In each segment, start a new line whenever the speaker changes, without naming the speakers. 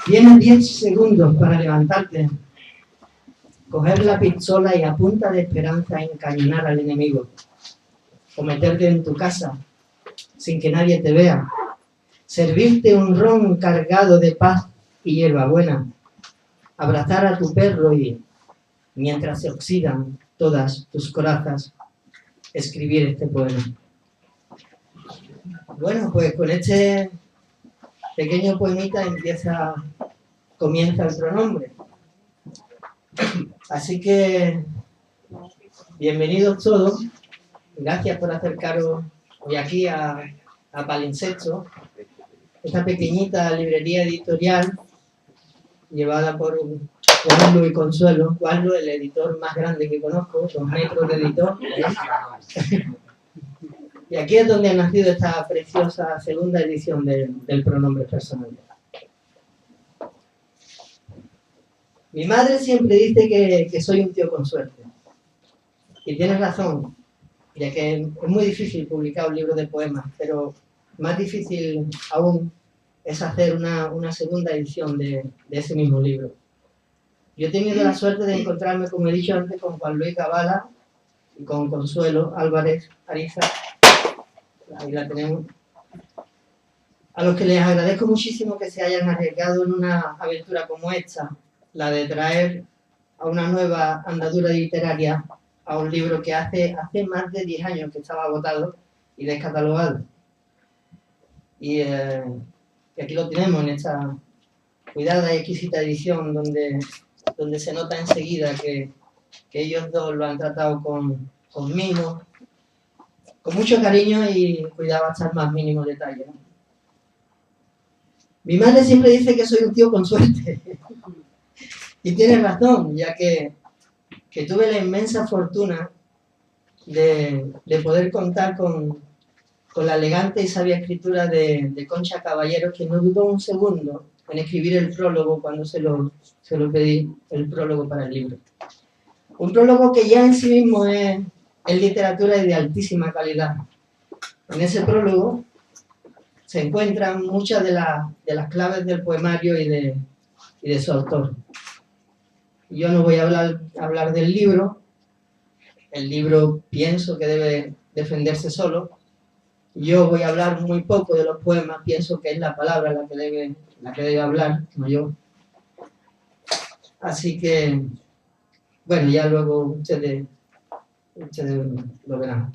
Tienes 10 segundos para levantarte, coger la pistola y a punta de esperanza encañonar al enemigo, o meterte en tu casa sin que nadie te vea, servirte un ron cargado de paz y hierbabuena, abrazar a tu perro y, mientras se oxidan todas tus corazas, escribir este poema. Bueno, pues con este pequeño poemita comienza el pronombre. Así que, bienvenidos todos. Gracias por acercaros hoy aquí a Palimpsesto, esta pequeñita librería editorial llevada por Juanlu y Consuelo. Juanlu, el editor más grande que conozco, 2 metros de editor. Y aquí es donde ha nacido esta preciosa segunda edición del pronombre personal. Mi madre siempre dice que soy un tío con suerte. Y tienes razón, ya que es muy difícil publicar un libro de poemas, pero más difícil aún es hacer una segunda edición de ese mismo libro. Yo he tenido la suerte de encontrarme, como he dicho antes, con Juan Luis Cabala y con Consuelo Álvarez Ariza. Ahí la tenemos. A los que les agradezco muchísimo que se hayan arriesgado en una aventura como esta, la de traer a una nueva andadura literaria a un libro que hace más de 10 años que estaba agotado y descatalogado. Y aquí lo tenemos en esta cuidada y exquisita edición donde se nota enseguida que ellos dos lo han tratado con mimo, con mucho cariño y cuidado hasta el más mínimo detalle, ¿no? Mi madre siempre dice que soy un tío con suerte. Y tiene razón, ya que tuve la inmensa fortuna de poder contar con la elegante y sabia escritura de Concha Caballero, que no dudó un segundo en escribir el prólogo cuando se lo pedí, el prólogo para el libro. Un prólogo que ya en sí mismo es literatura y de altísima calidad. En ese prólogo se encuentran muchas de las claves del poemario y de su autor. Yo no voy a hablar del libro. El libro pienso que debe defenderse solo. Yo voy a hablar muy poco de los poemas, pienso que es la palabra la que debe hablar, no yo. Así que, bueno, ya luego ustedes lo verán.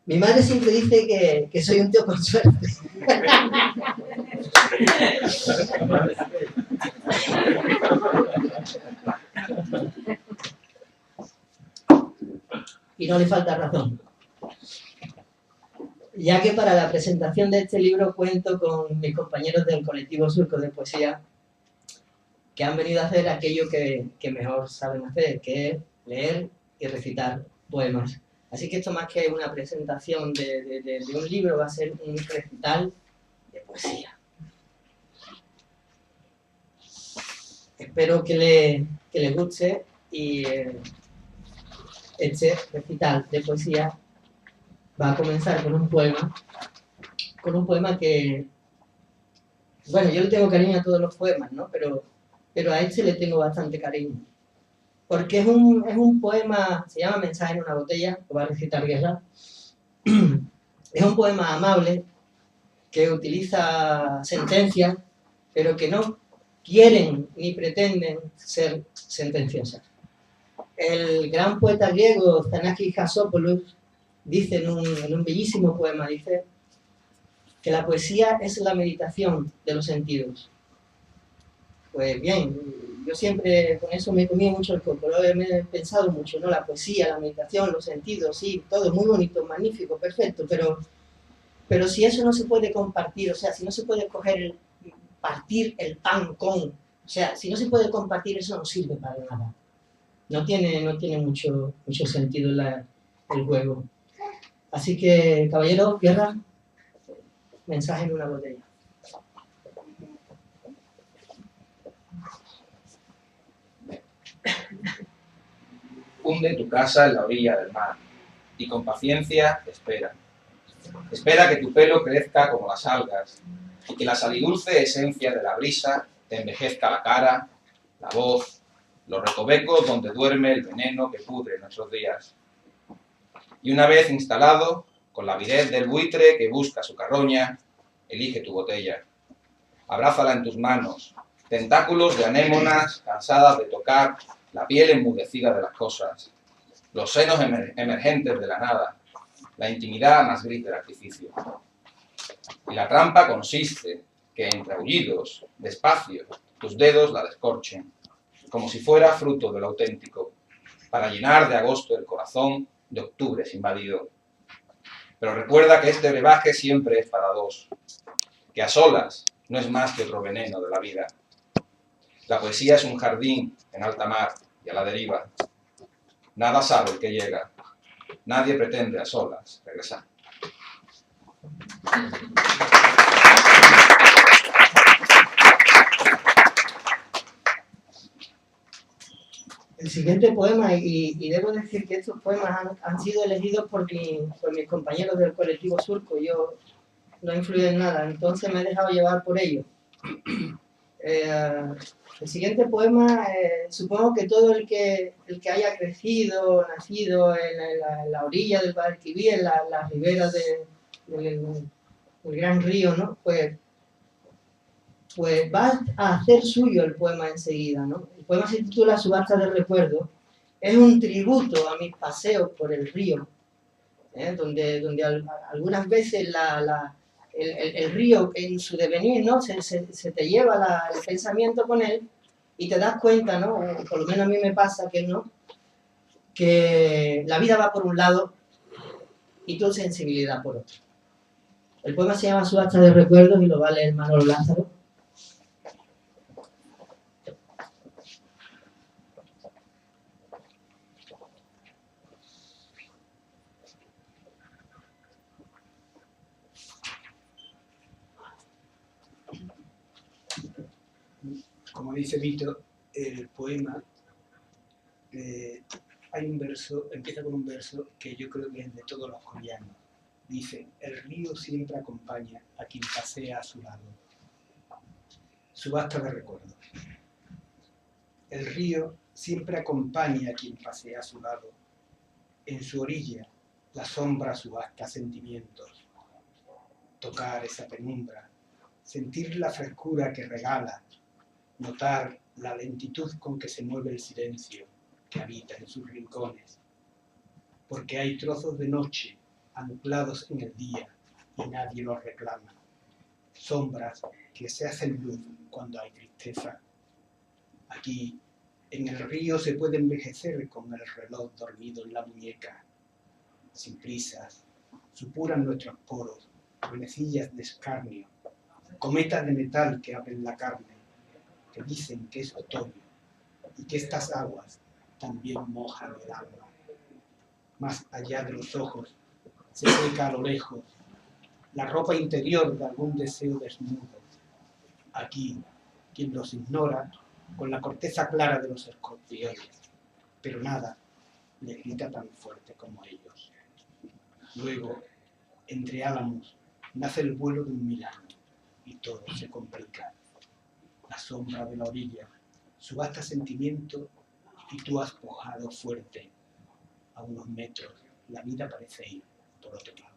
Mi madre siempre dice que soy un tío con suerte. Y no le falta razón. Ya que para la presentación de este libro cuento con mis compañeros del colectivo Surco de Poesía, que han venido a hacer aquello que mejor saben hacer, que es leer y recitar poemas. Así que esto, más que una presentación de un libro, va a ser un recital de poesía. Espero que les guste y este recital de poesía va a comenzar con un poema que, bueno, yo le tengo cariño a todos los poemas, ¿no? Pero a este le tengo bastante cariño. Porque es un poema, se llama Mensaje en una botella, lo va a recitar Guerra. Es un poema amable que utiliza sentencias, pero que no quieren ni pretenden ser sentenciosas. El gran poeta griego Thanakis Chryssopoulos dice en un bellísimo poema, dice que la poesía es la meditación de los sentidos. Pues bien, yo siempre con eso me comí mucho el coco, me he pensado mucho, ¿no? La poesía, la meditación, los sentidos, sí, todo muy bonito, magnífico, perfecto, pero si eso no se puede compartir, o sea, si no se puede partir el pan con, o sea, si no se puede compartir, eso no sirve para nada. No tiene mucho sentido el juego. Así que, caballero, Guerra, mensaje en una botella.
Hunde tu casa en la orilla del mar y con paciencia espera. Espera que tu pelo crezca como las algas, y que la salidulce esencia de la brisa te envejezca la cara, la voz, los recovecos donde duerme el veneno que pudre nuestros días. Y una vez instalado, con la avidez del buitre que busca su carroña, elige tu botella. Abrázala en tus manos, tentáculos de anémonas cansadas de tocar la piel enmudecida de las cosas, los senos emergentes de la nada, la intimidad más gris del artificio. Y la trampa consiste que entre aullidos, despacio, tus dedos la descorchen, como si fuera fruto de lo auténtico, para llenar de agosto el corazón de octubre invadido. Pero recuerda que este brebaje siempre es para dos, que a solas no es más que otro veneno de la vida. La poesía es un jardín en alta mar y a la deriva. Nada sabe el que llega, nadie pretende a solas regresar.
El siguiente poema, y debo decir que estos poemas han sido elegidos por mis compañeros del colectivo Surco. Yo no influyo en nada, entonces me he dejado llevar por ellos. El siguiente poema, supongo que todo el que haya crecido, nacido en la orilla del Guadalquivir, en las riberas del gran río, ¿no? Pues va a hacer suyo el poema enseguida, ¿no? El poema se titula Subasta de recuerdos. Es un tributo a mis paseos por el río, donde algunas veces el río en su devenir, ¿no? se te lleva el pensamiento con él y te das cuenta, ¿no? O por lo menos a mí me pasa que la vida va por un lado y tu sensibilidad por otro. El poema se llama Subasta de recuerdos y lo va a leer Manolo Lázaro.
Como dice Vito, el poema hay un verso, empieza con un verso que yo creo que es de todos los coreanos. Dice: el río siempre acompaña a quien pasea a su lado. Subasta de recuerdos. El río siempre acompaña a quien pasea a su lado. En su orilla, la sombra subasta sentimientos. Tocar esa penumbra, sentir la frescura que regala, notar la lentitud con que se mueve el silencio que habita en sus rincones, porque hay trozos de noche anclados en el día y nadie los reclama, sombras que se hacen luz cuando hay tristeza. Aquí, en el río, se puede envejecer con el reloj dormido en la muñeca, sin prisas, supuran nuestros poros, venecillas de escarnio, cometas de metal que abren la carne, que dicen que es otoño y que estas aguas también mojan el alma. Más allá de los ojos se seca a lo lejos la ropa interior de algún deseo desnudo. Aquí, quien los ignora, con la corteza clara de los escorpiones, pero nada les grita tan fuerte como ellos. Luego, entre álamos, nace el vuelo de un milagro y todo se complica. La sombra de la orilla subasta sentimiento y tú has pujado fuerte. A unos metros la vida parece ir por otro lado.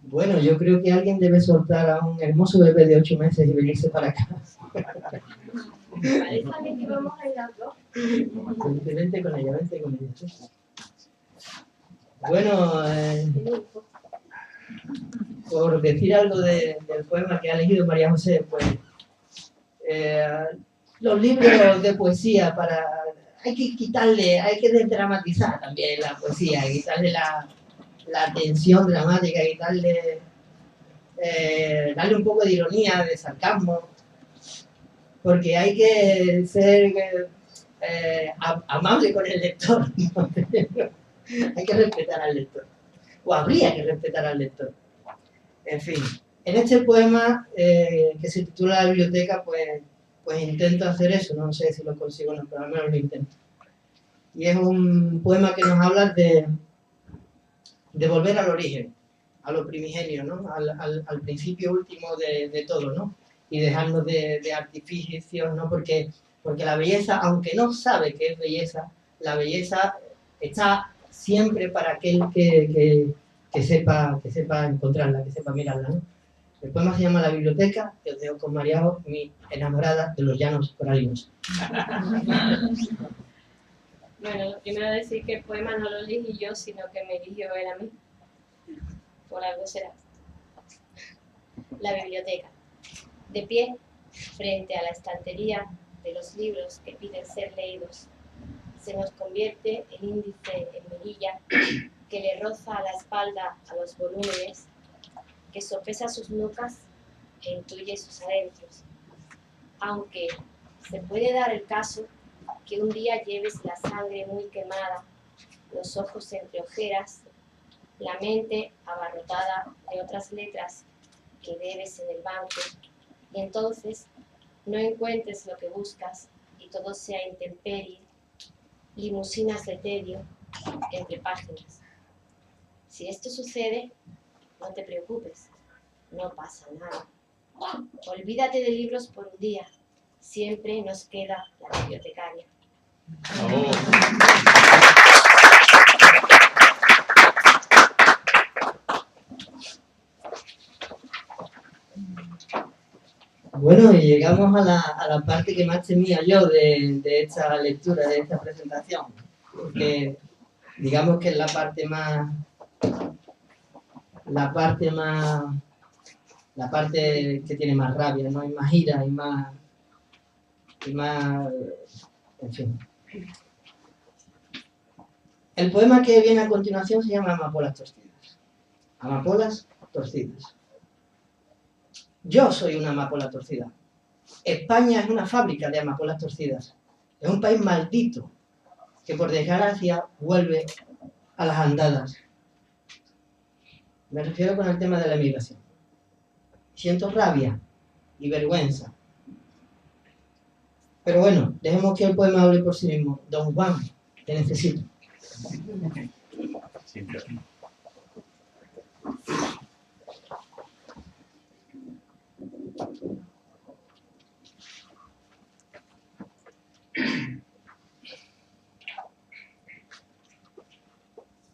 Bueno, yo creo que alguien debe soltar a un hermoso bebé de 8 meses y venirse para acá.
Parece a mí que vamos a ir a dos.
Vente con ella. Bueno, por decir algo del poema que ha elegido María José, pues los libros de poesía hay que desdramatizar también la poesía, quitarle la tensión dramática, quitarle darle un poco de ironía, de sarcasmo, porque hay que ser amable con el lector, ¿no? Hay que respetar al lector, o habría que respetar al lector. En fin, en este poema que se titula La biblioteca, pues pues intento hacer eso, no sé si lo consigo o no, pero al menos lo intento. Y es un poema que nos habla de volver al origen, a lo primigenio, ¿no? Al principio último de todo, ¿no? Y dejarnos de artificios, ¿no? Porque la belleza, aunque no sabe qué es belleza, la belleza está siempre para aquel que sepa encontrarla, que sepa mirarla, ¿no? El poema se llama La biblioteca, y os dejo con Mariajo, mi enamorada de los llanos coralinos.
Bueno, lo primero decir que el poema no lo elegí yo, sino que me eligió él a mí. Por algo será. La biblioteca. De pie, frente a la estantería de los libros que piden ser leídos, se nos convierte el índice en mirilla que le roza a la espalda a los volúmenes, que sopesa sus nucas e intuye sus adentros. Aunque se puede dar el caso que un día lleves la sangre muy quemada, los ojos entre ojeras, la mente abarrotada de otras letras que debes en el banco, y entonces no encuentres lo que buscas y todo sea intemperie, limusinas de tedio entre páginas. Si esto sucede, no te preocupes, no pasa nada. Olvídate de libros por un día, siempre nos queda la bibliotecaria.
¡Bravo!
Bueno, y llegamos a la parte que más temía yo de esta lectura, de esta presentación, porque digamos que es la parte que tiene más rabia, ¿no? Hay más ira, y más, en fin. El poema que viene a continuación se llama Amapolas torcidas. Amapolas torcidas. Yo soy una amapola torcida. España es una fábrica de amapolas torcidas. Es un país maldito que por desgracia vuelve a las andadas. Me refiero con el tema de la emigración. Siento rabia y vergüenza. Pero bueno, dejemos que el poema hable por sí mismo. Don Juan, te necesito.
Siempre.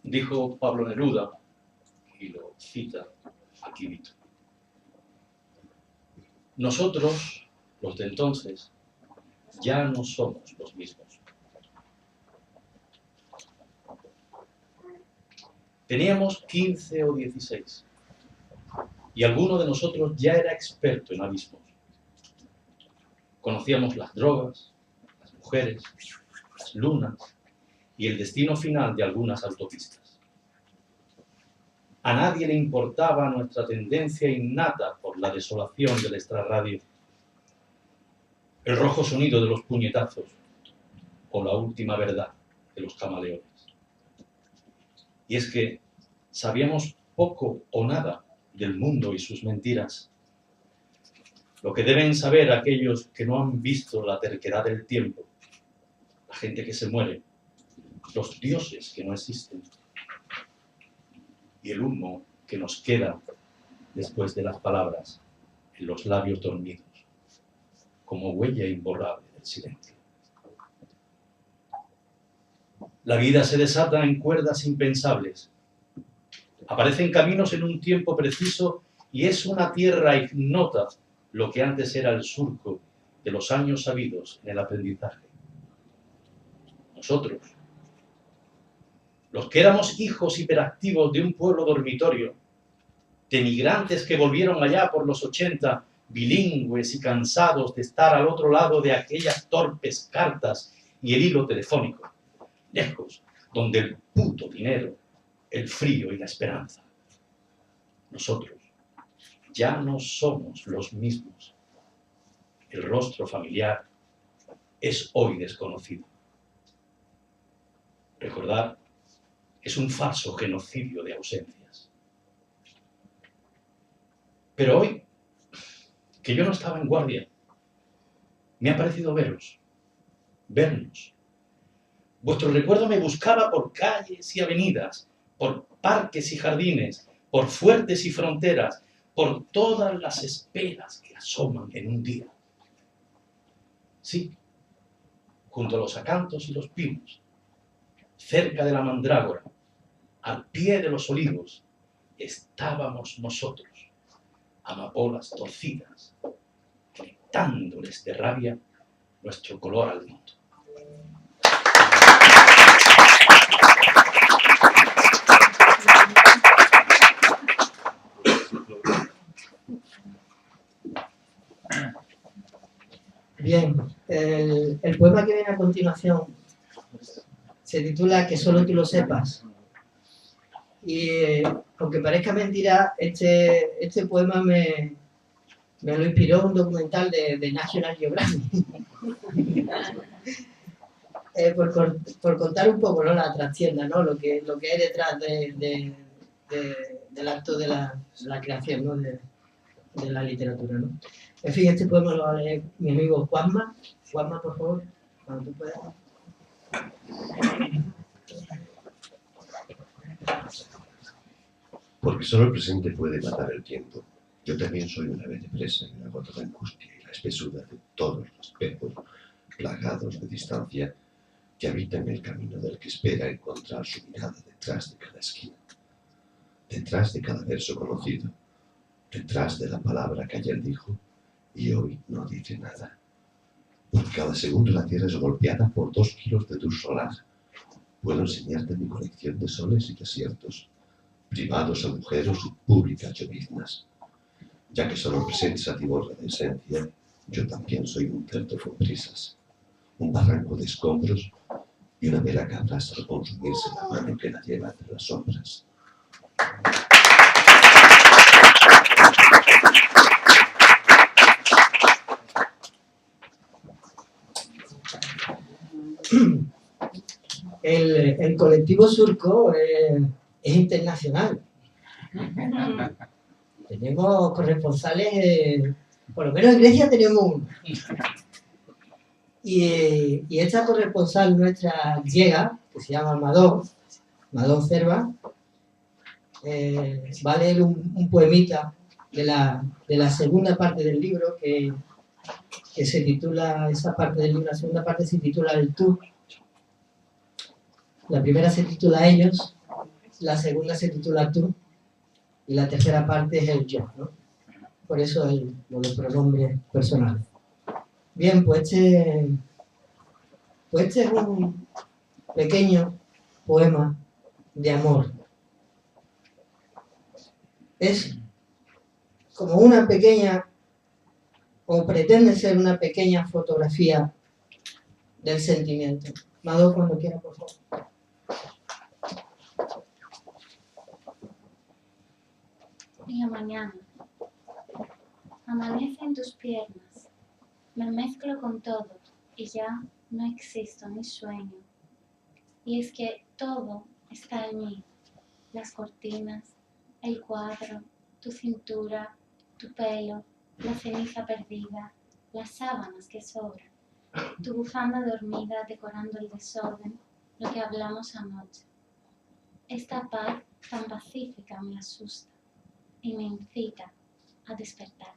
Dijo Pablo Neruda, y lo cita aquí Vito: nosotros, los de entonces, ya no somos los mismos. Teníamos 15 o 16, y alguno de nosotros ya era experto en abismos. Conocíamos las drogas, las mujeres, las lunas y el destino final de algunas autopistas. A nadie le importaba nuestra tendencia innata por la desolación del extrarradio, el rojo sonido de los puñetazos o la última verdad de los camaleones. Y es que sabíamos poco o nada del mundo y sus mentiras. Lo que deben saber aquellos que no han visto la terquedad del tiempo, la gente que se muere, los dioses que no existen y el humo que nos queda después de las palabras en los labios dormidos, como huella imborrable del silencio. La vida se desata en cuerdas impensables, aparecen caminos en un tiempo preciso y es una tierra ignota lo que antes era el surco de los años sabidos en el aprendizaje. Nosotros, los que éramos hijos hiperactivos de un pueblo dormitorio, de migrantes que volvieron allá por los 80, bilingües y cansados de estar al otro lado de aquellas torpes cartas y el hilo telefónico, lejos, donde el puto dinero, el frío y la esperanza. Nosotros ya no somos los mismos. El rostro familiar es hoy desconocido. Recordar es un falso genocidio de ausencias. Pero hoy, que yo no estaba en guardia, Me ha parecido veros, vernos. Vuestro recuerdo me buscaba por calles y avenidas, por parques y jardines, por fuertes y fronteras, por todas las esperas que asoman en un día. Sí, junto a los acantos y los pinos, cerca de la mandrágora, al pie de los olivos, estábamos nosotros, amapolas torcidas, gritándoles de rabia nuestro color al mundo.
Bien, el poema que viene a continuación se titula Que solo tú lo sepas. Y aunque parezca mentira, este poema me lo inspiró un documental de National Geographic. Por contar un poco, ¿no?, la trastienda, ¿no?, lo que hay detrás del acto de la creación, ¿no?, de la literatura, ¿no? En fin, este poema lo va a leer mi amigo Juanma. Juanma, por favor, cuando tú puedas.
Porque solo el presente puede matar el tiempo. Yo también soy una vez de presa y una gota de angustia y la espesura de todos los espejos plagados de distancia que habitan el camino del que espera encontrar su mirada detrás de cada esquina, detrás de cada verso conocido, detrás de la palabra que ayer dijo y hoy no dice nada. Por cada segundo la tierra es golpeada por 2 kilos de luz solar. Puedo enseñarte mi colección de soles y desiertos, privados agujeros y públicas lloviznas. Ya que solo el presente se atiborra de esencia, yo también soy un cerdo con prisas, un barranco de escombros y una vela que abraza al consumirse la mano que la lleva entre las sombras.
El colectivo Surco es internacional. Tenemos corresponsales, por lo menos en Grecia tenemos uno. Y esta corresponsal nuestra griega, que se llama Madón Cerva, va a leer un poemita de la segunda parte del libro que se titula, esa parte del libro, la segunda parte se titula El Tú. La primera se titula Ellos, la segunda se titula Tú y la tercera parte es el Yo, ¿no? Por eso los pronombres personales. Bien, pues este es un pequeño poema de amor. Es como una pequeña, o pretende ser una pequeña fotografía del sentimiento. Mado, cuando quiera, por favor.
Y mañana amanece en tus piernas, me mezclo con todo y ya no existo ni sueño. Y es que todo está en mí, las cortinas, el cuadro, tu cintura, tu pelo, la ceniza perdida, las sábanas que sobran, tu bufanda dormida decorando el desorden, lo que hablamos anoche. Esta paz tan pacífica me asusta y me incita a despertarte.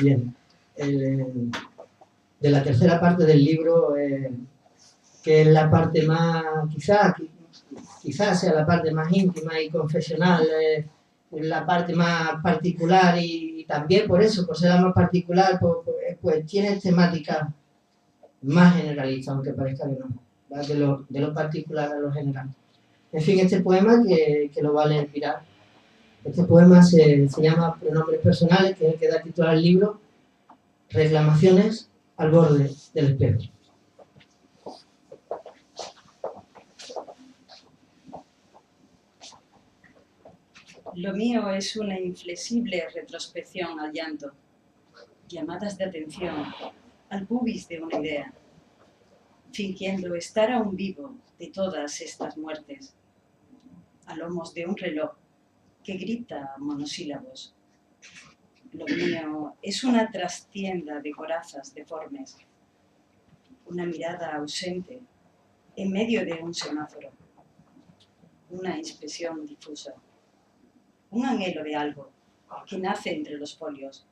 Bien, de la tercera parte del libro, que es la parte más, quizás sea la parte más íntima y confesional, la parte más particular y también por eso, por ser la más particular, pues tiene temática más generalista, aunque parezca que no, ¿va? De lo particular a lo general. En fin, este poema que lo va a leer Pilar. Este poema se llama Pronombres personales, que es el que da título al libro, Reclamaciones al borde del espejo.
Lo mío es una inflexible retrospección al llanto, llamadas de atención al pubis de una idea, fingiendo estar aún vivo de todas estas muertes, a lomos de un reloj que grita monosílabos. Lo mío es una trastienda de corazas deformes, una mirada ausente en medio de un semáforo, una expresión difusa, un anhelo de algo que nace entre los folios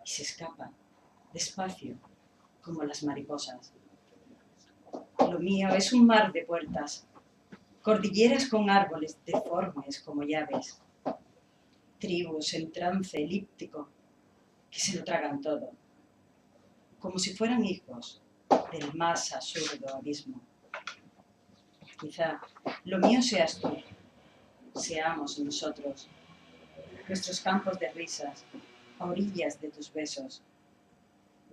y se escapa despacio como las mariposas. Lo mío es un mar de puertas, cordilleras con árboles deformes como llaves, tribus en trance elíptico que se lo tragan todo, como si fueran hijos del más absurdo abismo. Quizá lo mío seas tú, seamos nosotros, nuestros campos de risas, a orillas de tus besos,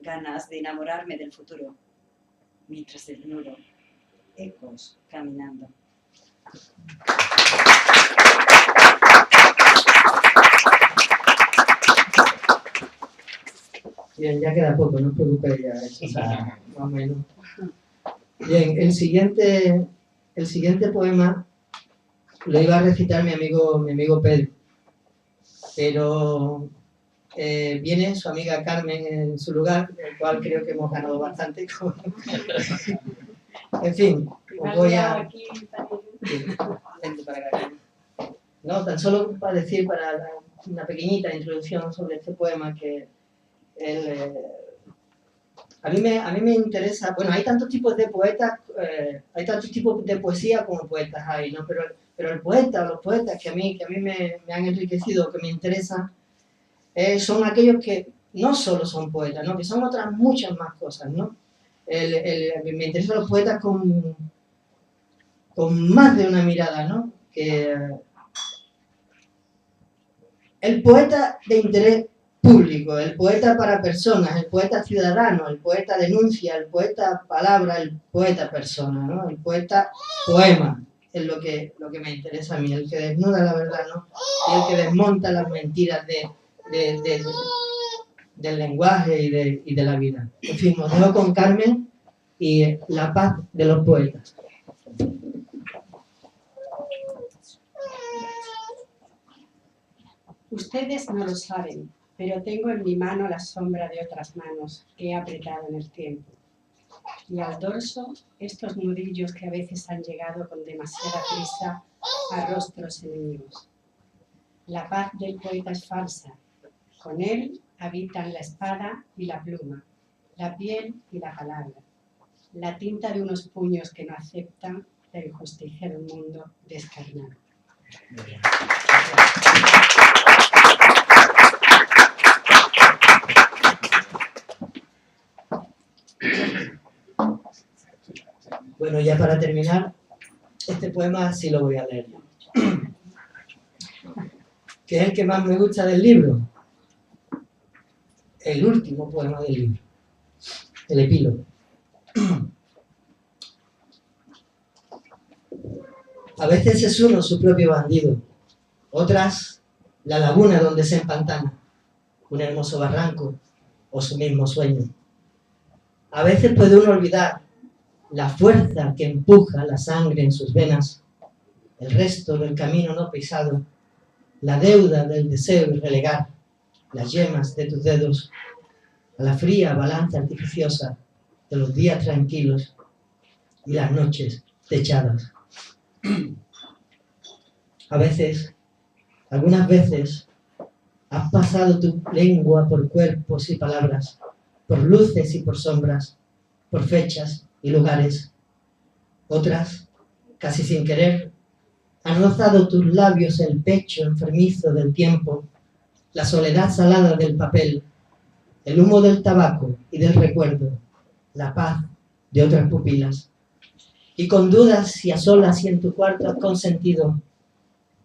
ganas de enamorarme del futuro, mientras desnudo, ecos caminando.
Bien, ya queda poco, no os preocupéis ya, o sea, más o menos. Bien, el siguiente poema lo iba a recitar mi amigo Pedro, pero viene su amiga Carmen en su lugar, el cual creo que hemos ganado bastante. En fin, os voy a... No, tan solo para decir, para dar una pequeñita introducción sobre este poema que a mí me interesa. Bueno, hay tantos tipos de poetas, hay tantos tipos de poesía como poetas hay, ¿no? Pero el poeta o los poetas que a mí me han enriquecido, que me interesan, son aquellos que no solo son poetas, ¿no? Que son otras muchas más cosas, ¿no? Me interesan los poetas con más de una mirada, ¿no? El poeta de interés público, el poeta para personas, el poeta ciudadano, el poeta denuncia, el poeta palabra, el poeta persona, ¿no? El poeta poema es lo que me interesa a mí, el que desnuda la verdad, ¿no? Y el que desmonta las mentiras del lenguaje y de la vida. En fin, os dejo con Carmen y La paz de los poetas.
Ustedes no lo saben, pero tengo en mi mano la sombra de otras manos que he apretado en el tiempo. Y al dorso, estos nudillos que a veces han llegado con demasiada prisa a rostros enemigos. La paz del poeta es falsa. Con él habitan la espada y la pluma, la piel y la palabra, la tinta de unos puños que no aceptan la injusticia de un mundo descarnado.
Bueno, ya para terminar, este poema sí lo voy a leer yo. Que es el que más me gusta del libro. El último poema del libro. El epílogo. A veces es uno su propio bandido, otras la laguna donde se empantana, un hermoso barranco o su mismo sueño. A veces puede uno olvidar la fuerza que empuja la sangre en sus venas, el resto del camino no pisado, la deuda del deseo y relegar las yemas de tus dedos a la fría balanza artificiosa de los días tranquilos y las noches techadas. A veces, algunas veces, has pasado tu lengua por cuerpos y palabras, por luces y por sombras, por fechas y lugares. Otras, casi sin querer, han rozado tus labios el pecho enfermizo del tiempo, la soledad salada del papel, el humo del tabaco y del recuerdo, la paz de otras pupilas. Y con dudas y a solas y en tu cuarto has consentido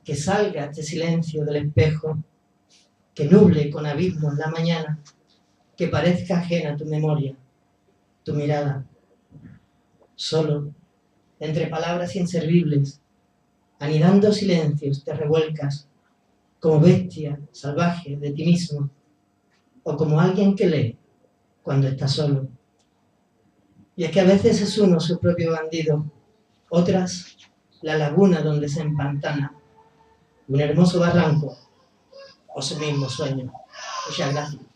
que salga este silencio del espejo, que nuble con abismos la mañana, que parezca ajena tu memoria, tu mirada. Solo, entre palabras inservibles, anidando silencios, te revuelcas, como bestia salvaje de ti mismo, o como alguien que lee cuando está solo. Y es que a veces es uno su propio bandido, otras la laguna donde se empantana, un hermoso barranco o su mismo sueño. Muchas gracias.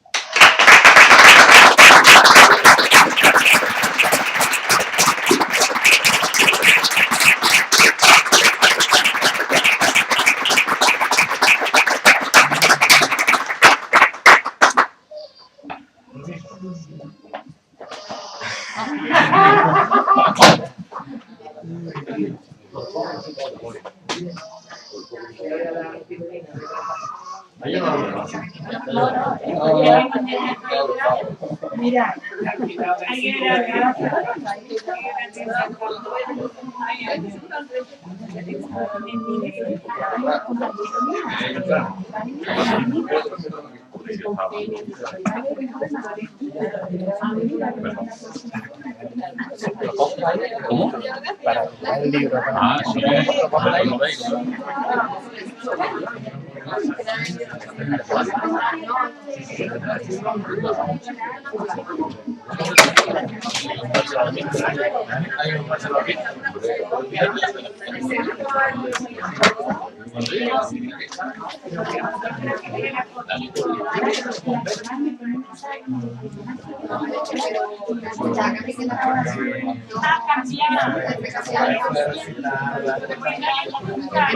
Mira,
¿Cómo?
Para el libro.
Ah, sí. Ahora lo veis, ¿no?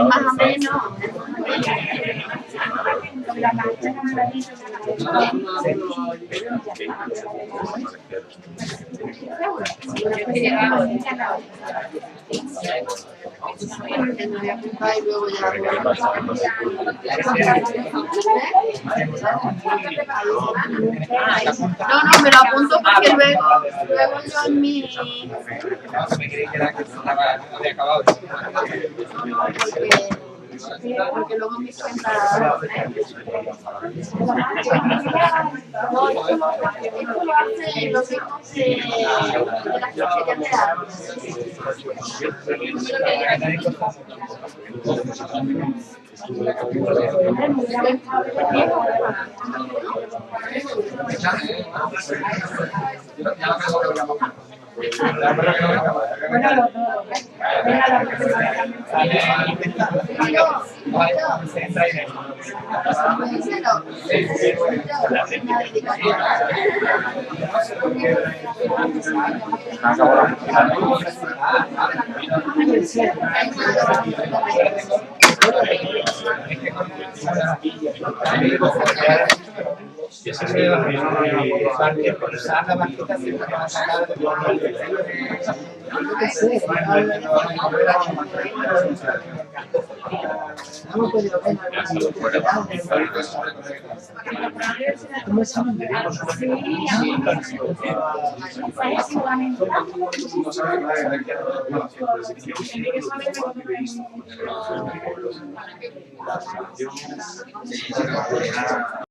más o menos. No, no, me lo apunto porque luego yo en mi...
Me creí que era que había acabado.
Porque luego me cuenta... No, esto lo hace los hijos de las cafeterías de